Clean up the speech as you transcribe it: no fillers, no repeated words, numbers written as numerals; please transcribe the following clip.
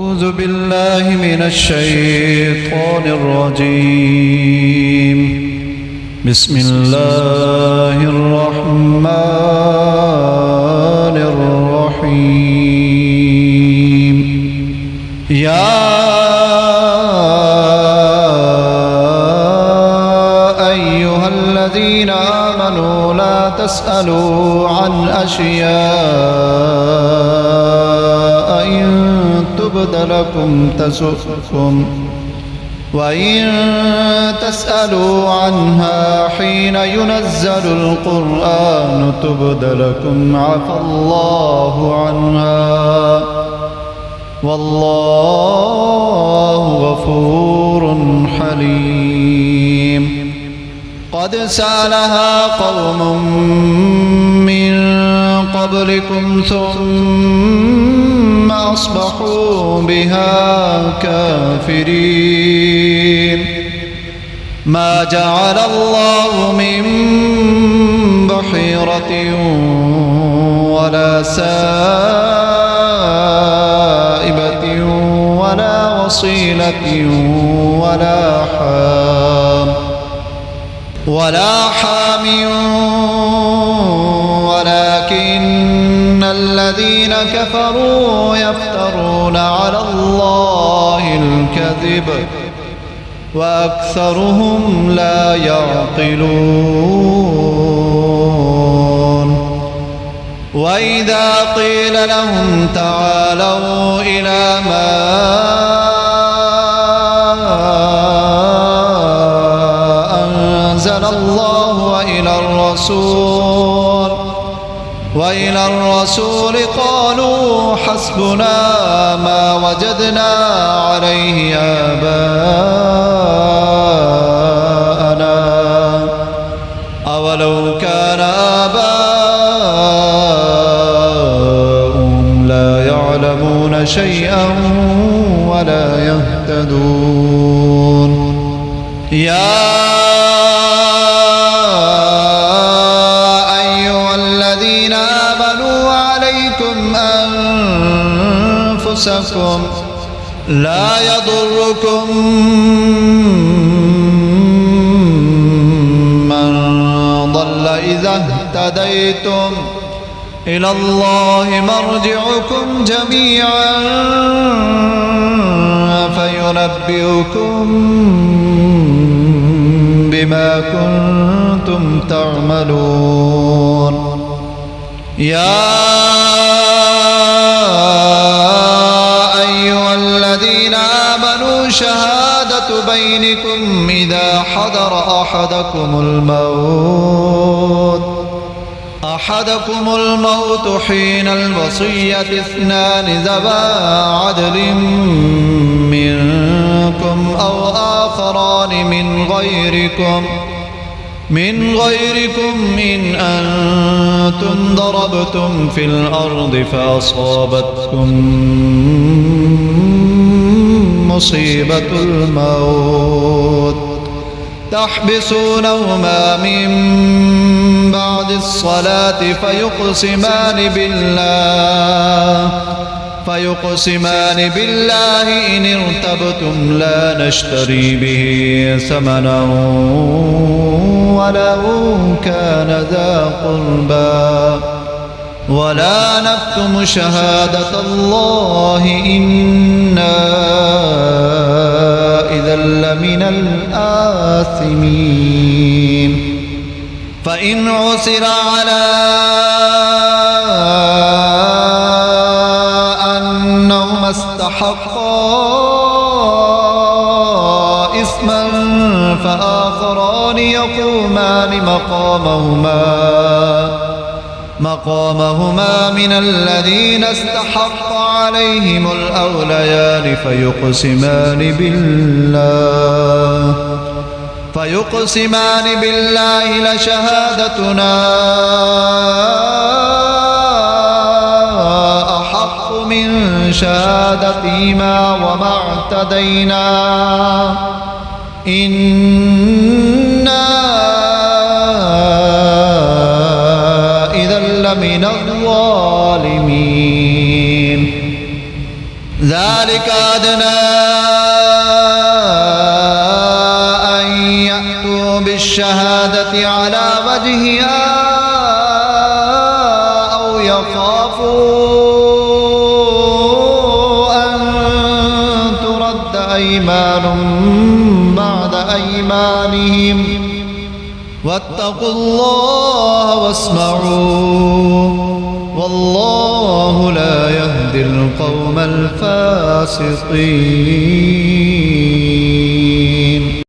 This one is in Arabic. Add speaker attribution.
Speaker 1: أعوذ بالله من الشيطان الرجيم. بسم الله الرحمن الرحيم. يا أيها الذين آمنوا لا تسألوا عن أشياء إن تبد لكم تسؤكم وإن تسألوا عنها حين ينزل القرآن تبد لكم عفى الله عنها والله غفور حليم. قد سألها قوم من قبلكم ثم أصبحوا بها كافرين. ما جعل الله من بحيرة ولا سائبة ولا وصيلة ولا حام ولكن الذين كفروا يفترون على الله الكذب وأكثرهم لا يعقلون. وإذا قيل لهم تعالوا إلى ما أنزل الله وإلى الرسول قالوا حسبنا ما وجدنا عليه آباءنا أولو كان آباؤهم لا يعلمون شيئا ولا يهتدون. يا أيها الذين آمنوا عليكم أنفسكم لا يضركم من ضل إذا اهتديتم إلى الله مرجعكم جميعا فينبئكم بما كنتم تعملون. يا أيها الذين آمنوا شهادة بينكم إذا حضر أحدكم الموت حين الوصية اثنان ذوى عدل منكم أو آخران من غيركم إن أنتم ضربتم في الأرض فأصابتكم مصيبة الموت تحبسونهما من بعد الصلاة فيقسمان بالله إن ارتبتم لا نشتري به ثمنا ولو كان ذا قربى ولا نكتم شهادة الله إنا إذا لمن الآثمين. فإن عثر على أنهما استحقا إثما فآخران يقومان مقامهما من الذين استحق عليهم الأوليان فيقسمان بالله لشهادتنا أحق من شهادتهما وما اعتدينا إنا إذا لمن الظالمين. ذلك أدنى أن يأتوا بالشهادة على وجهها أو يخافوا أن ترد أيمان بعد أيمانهم واتقوا الله واسمعوا والله لا يهدي القوم الفاسقين